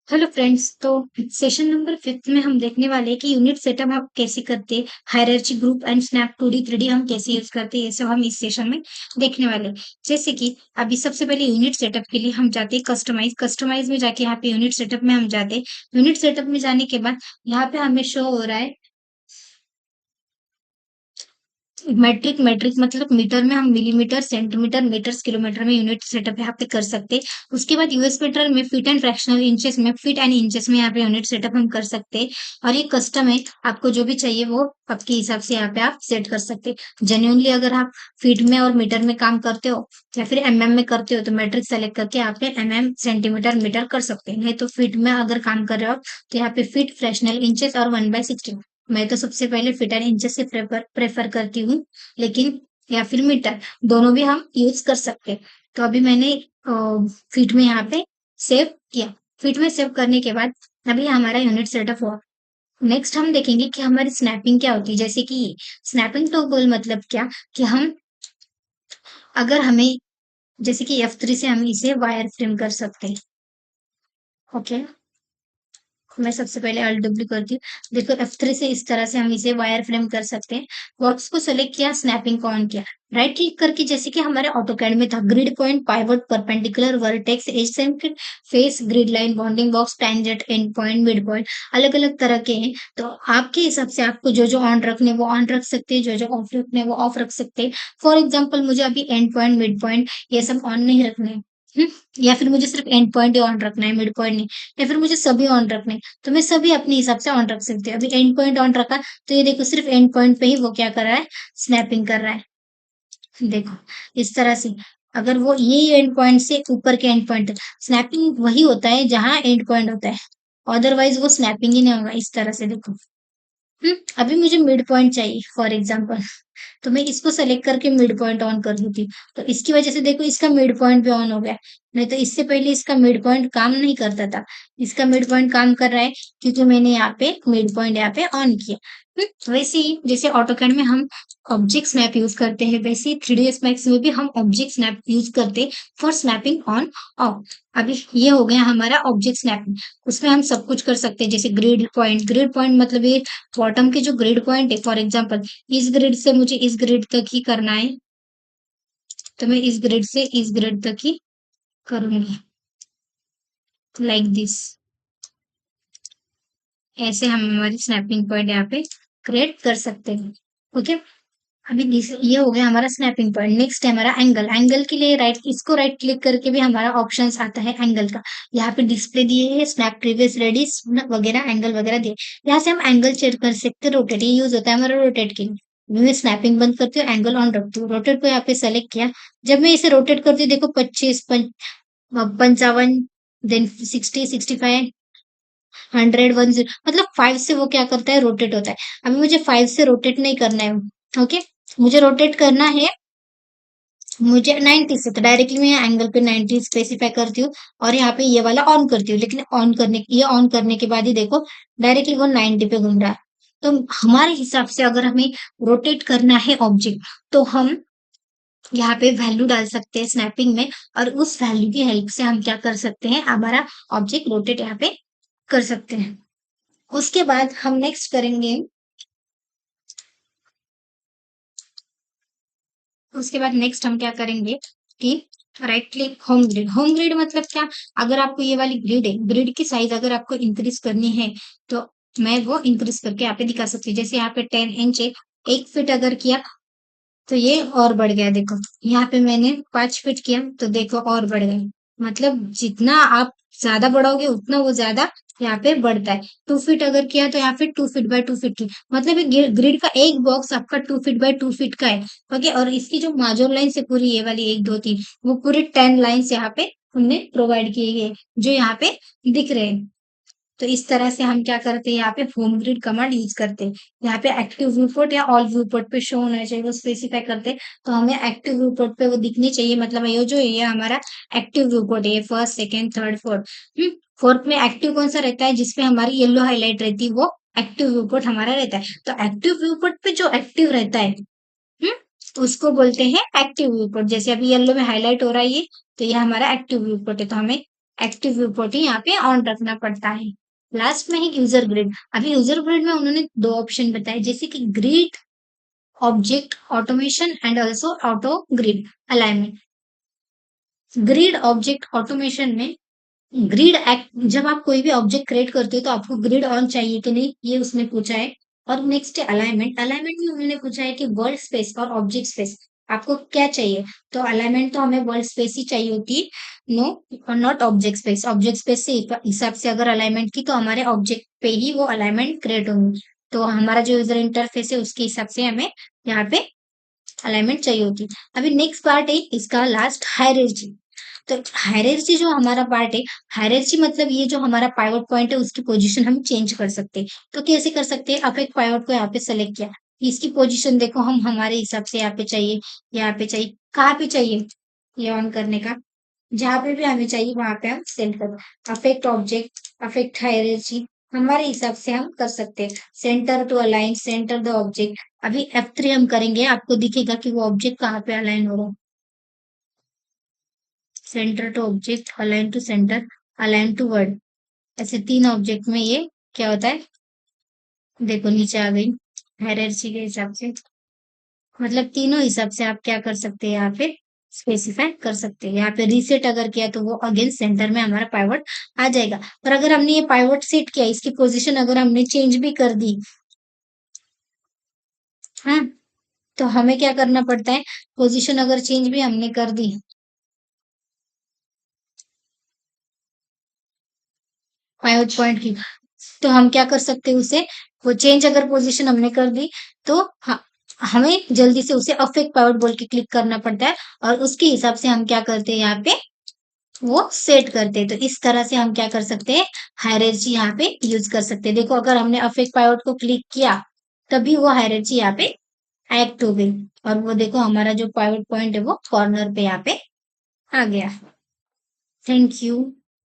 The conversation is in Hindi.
Hello friends. तो सेशन नंबर 5 में हम देखने वाले हैं कि यूनिट सेटअप हम कैसे करते हैं, hierarchy group and snap 2D 3D हम कैसे यूज करते हैं, ये सब हम इस सेशन में देखने वाले हैं। जैसे कि अभी सबसे पहले यूनिट सेटअप के लिए हम जाते हैं कस्टमाइज में जाके यहाँ पे यूनिट सेटअप में हम जाते हैं। यूनिट सेटअप में जाने के बाद यहाँ पे हमें शो हो रहा है मैट्रिक मैट्रिक मतलब मीटर में हम मिलीमीटर सेंटीमीटर मीटर्स किलोमीटर में यूनिट सेटअप यहाँ पे कर सकते हैं। उसके बाद यूएस मीटर में फीट एंड फ्रैक्शनल इंचेस में फीट एंड इंचेस में यहाँ पे यूनिट सेटअप हम कर सकते हैं। और ये कस्टम है, आपको जो भी चाहिए वो आपके हिसाब से यहाँ पे आप सेट कर सकते हैं। जेन्युइनली अगर आप फीट में और मीटर में काम करते हो या फिर एमएम में करते हो तो मैट्रिक सेलेक्ट करके आप एमएम सेंटीमीटर मीटर कर सकते हैं। नहीं तो फीट में अगर काम कर रहे हो तो यहाँ पे फीट फ्रैक्शनल इंचेस और 1/16। मैं तो सबसे पहले फीट एंड इंचेस से प्रेफर करती हूँ, लेकिन या फिर मीटर दोनों भी हम यूज कर सकते हैं। तो अभी मैंने फीट में यहाँ पे सेव किया। फीट में सेव करने के बाद अभी हमारा यूनिट सेटअप हुआ। नेक्स्ट हम देखेंगे कि हमारी स्नैपिंग क्या होती है। जैसे कि स्नैपिंग तो बोल मतलब क्या कि हम अगर हमें जैसे कि F3 से हम इसे वायर फ्रेम कर सकते हैं। ओके, मैं सबसे पहले अल्ट डब्ल्यू करती हूँ। देखो F3 से इस तरह से हम इसे वायर फ्रेम कर सकते हैं। बॉक्स को सेलेक्ट किया, स्नैपिंग को ऑन किया, राइट क्लिक करके जैसे कि हमारे ऑटोकैड में था grid point pivot perpendicular vertex edge centred face grid line bounding box tangent end point mid point अलग अलग तरह के हैं। तो आपके हिसाब से आपको जो जो ऑन रखने वो ऑन रख सकते हैं, जो जो ऑफ रखने वो ऑफ रख सकते हैं। फॉर एग्जाम्पल मुझे अभी एंड पॉइंट मिड पॉइंट ये सब ऑन नहीं रखने हैं। या फिर मुझे सिर्फ एंड पॉइंट ही ऑन रखना है, मिड पॉइंट नहीं, या फिर मुझे सभी ऑन रखने हैं, तो मैं सभी अपने हिसाब से ऑन रख सकती हूँ। अभी एंड पॉइंट ऑन रखा तो ये देखो सिर्फ एंड पॉइंट पे ही वो क्या कर रहा है, स्नैपिंग कर रहा है। देखो इस तरह से अगर वो ये एंड पॉइंट से ऊपर के एंड पॉइंट, स्नैपिंग वही होता है जहां एंड पॉइंट होता है, अदरवाइज वो स्नैपिंग ही नहीं होगा। इस तरह से देखो। अभी मुझे मिड पॉइंट चाहिए फॉर एग्जाम्पल, तो मैं इसको सेलेक्ट करके मिड पॉइंट ऑन कर दूंगी। तो इसकी वजह से देखो इसका मिड पॉइंट भी ऑन हो गया। नहीं तो इससे पहले इसका मिड पॉइंट काम नहीं करता था, इसका मिड पॉइंट काम कर रहा है क्योंकि मैंने यहाँ पे मिड पॉइंट यहाँ पे ऑन किया। वैसे ही जैसे ऑटोकैड में हम ऑब्जेक्ट स्नैप यूज करते हैं, वैसे ही 3ds मैक्स में भी हम ऑब्जेक्ट स्नैप यूज करते हैं फॉर स्नैपिंग ऑन ऑफ। अभी ये हो गया हमारा ऑब्जेक्ट स्नैपिंग। उसमें हम सब कुछ कर सकते हैं, जैसे ग्रिड पॉइंट मतलब ये बॉटम के जो ग्रिड पॉइंट है, फॉर एग्जाम्पल इस ग्रिड से मुझे इस ग्रिड तक ही करना है, तो मैं इस ग्रिड से इस ग्रिड तक ही करूंगी, लाइक दिस। ऐसे हम हमारी स्नैपिंग पॉइंट यहाँ पे क्रिएट कर सकते हैं। ओके, अभी ये हो गया हमारा स्नैपिंग पॉइंट। नेक्स्ट है हमारा एंगल। एंगल के लिए इसको राइट क्लिक करके भी हमारा ऑप्शन आता है एंगल का। यहाँ पे डिस्प्ले दिए है, स्नैप प्रीवियस रेडियस वगैरह एंगल वगैरह दिए। यहाँ से हम एंगल चेक कर सकते हैं। रोटेट ये यूज होता है हमारा रोटेट के लिए। मैं स्नैपिंग बंद करती हूँ, एंगल ऑन रखती हूँ। रोटेट को यहाँ पे सेलेक्ट किया, जब मैं इसे रोटेट करती हूँ देखो 25 55 देन 60 65 100 10 मतलब 5 से वो क्या करता है, रोटेट होता है। अभी मुझे 5 से रोटेट नहीं करना है। ओके, मुझे रोटेट करना है मुझे 90 से, तो डायरेक्टली मैं यहाँ एंगल पे 90 स्पेसिफाई करती हूँ और यहाँ पे ये वाला ऑन करती हूँ। लेकिन ऑन करने के बाद ही देखो डायरेक्टली वो 90 पे घूम रहा है। तो हमारे हिसाब से अगर हमें रोटेट करना है ऑब्जेक्ट तो हम यहाँ पे वैल्यू डाल सकते हैं स्नैपिंग में, और उस वैल्यू की हेल्प से हम क्या कर सकते हैं, हमारा ऑब्जेक्ट रोटेट यहाँ पे कर सकते हैं। उसके बाद हम नेक्स्ट करेंगे, उसके बाद नेक्स्ट हम क्या करेंगे कि right click home grid. Home grid मतलब क्या, अगर आपको ये वाली ग्रिड है, ग्रिड की साइज अगर आपको इंक्रीज करनी है तो मैं वो इंक्रीज करके यहाँ पे दिखा सकती हूँ। जैसे यहाँ पे 10 इंच है, 1 फीट अगर किया तो ये और बढ़ गया। देखो यहाँ पे मैंने 5 फीट किया तो देखो और बढ़ गया। मतलब जितना आप ज्यादा बढ़ाओगे उतना वो ज्यादा यहाँ पे बढ़ता है। 2 फीट अगर किया तो यहाँ पे 2 फीट बाय 2 फीट की, मतलब ये ग्रिड का एक बॉक्स आपका 2 फीट बाय 2 फीट का है। ओके, और इसकी जो माजोर लाइन से पूरी ये वाली 1 2 3 वो पूरी 10 लाइन्स यहाँ पे हमने प्रोवाइड किए गए जो यहाँ पे दिख रहे हैं। तो इस तरह से हम क्या करते हैं, यहाँ पे होम ग्रिड कमांड यूज करते हैं। यहाँ पे एक्टिव व्यू पोर्ट या ऑल व्यू पोर्ट पे शो होना चाहिए वो स्पेसिफाई करते हैं। तो हमें एक्टिव व्यू पोर्ट पे वो दिखनी चाहिए, मतलब ये जो है ये हमारा एक्टिव व्यू पोर्ट है, first second third fourth. Fourth में एक्टिव कौन सा रहता है, जिसपे हमारी येलो हाईलाइट रहती है वो एक्टिव व्यू पोर्ट हमारा रहता है। तो एक्टिव व्यू पोर्ट पे जो एक्टिव रहता है उसको बोलते हैं एक्टिव व्यू पोर्ट। जैसे अभी येलो में हाईलाइट हो रहा है ये, तो ये हमारा एक्टिव व्यू पोर्ट है। तो हमें एक्टिव व्यू पोर्ट ही यहाँ पे ऑन रखना पड़ता है। लास्ट में है यूजर ग्रिड। अभी यूजर ग्रिड में उन्होंने 2 ऑप्शन बताए, जैसे कि grid object automation and also auto grid alignment. Grid object automation में ग्रिड एक्ट, जब आप कोई भी ऑब्जेक्ट क्रिएट करते हो तो आपको ग्रिड ऑन चाहिए कि नहीं, ये उसने पूछा है। और नेक्स्ट है अलाइनमेंट। अलाइनमेंट में उन्होंने पूछा है कि वर्ल्ड स्पेस और ऑब्जेक्ट स्पेस आपको क्या चाहिए। तो अलाइनमेंट तो हमें वर्ल्ड स्पेस ही चाहिए होती है, no not object space. Object space से हिसाब से अगर अलाइनमेंट की तो हमारे ऑब्जेक्ट पे ही वो अलाइनमेंट क्रिएट होंगी। तो हमारा जो यूजर इंटरफेस है उसके हिसाब से हमें यहाँ पे अलाइनमेंट चाहिए होती है। अभी नेक्स्ट पार्ट है इसका लास्ट, हायरार्की। तो हायरार्की जो हमारा पार्ट है, हायरार्की मतलब ये जो हमारा पाइवट पॉइंट है उसकी पोजीशन हम चेंज कर सकते हैं। तो कैसे कर सकते हैं, अब एक पाइवट को यहाँ पे सेलेक्ट किया, इसकी पोजीशन देखो हम हमारे हिसाब से यहाँ पे चाहिए, यहाँ पे चाहिए, कहाँ पे चाहिए ये ऑन करने का, जहाँ पे भी हमें चाहिए वहां पे हम सेंड कर, अफेक्ट ऑब्जेक्ट, अफेक्ट हायरार्की, हमारे हिसाब से हम कर सकते हैं। Centre to align, centre the object. अभी F3 हम करेंगे, आपको दिखेगा कि वो ऑब्जेक्ट कहाँ पे अलाइन हो रहा है। Centre to object, align to centre, align to world, ऐसे 3 ऑब्जेक्ट में ये क्या होता है, देखो नीचे आ गई हायरार्की के हिसाब से। मतलब तीनों हिसाब से आप क्या कर सकते हैं यहाँ पे स्पेसिफाई कर सकते हैं। यहाँ पे रीसेट अगर किया तो वो अगेन सेंटर में हमारा पाइवट आ जाएगा। पर अगर हमने ये पाइवट सेट किया, इसकी पोजीशन अगर हमने चेंज भी कर दी, हाँ, तो हमें क्या करना पड़ता है, पोजीशन अगर चेंज भी हमने कर दी, पाइवट पॉइंट की, तो हम क्या कर सकते हैं उसे, वो चेंज अगर पोजीशन हमने कर दी तो हमें जल्दी से उसे अफेक्ट पाइवट बोल के क्लिक करना पड़ता है, और उसके हिसाब से हम क्या करते हैं यहाँ पे वो सेट करते हैं। तो इस तरह से हम क्या कर सकते हैं, हायरार्की यहाँ पे यूज कर सकते हैं। देखो अगर हमने अफेक्ट पाइवट को क्लिक किया तभी वो हायरार्की यहाँ पे एक्ट हो गई, और वो देखो हमारा जो पाइवट पॉइंट है वो कॉर्नर पे यहाँ पे आ गया। Thank you.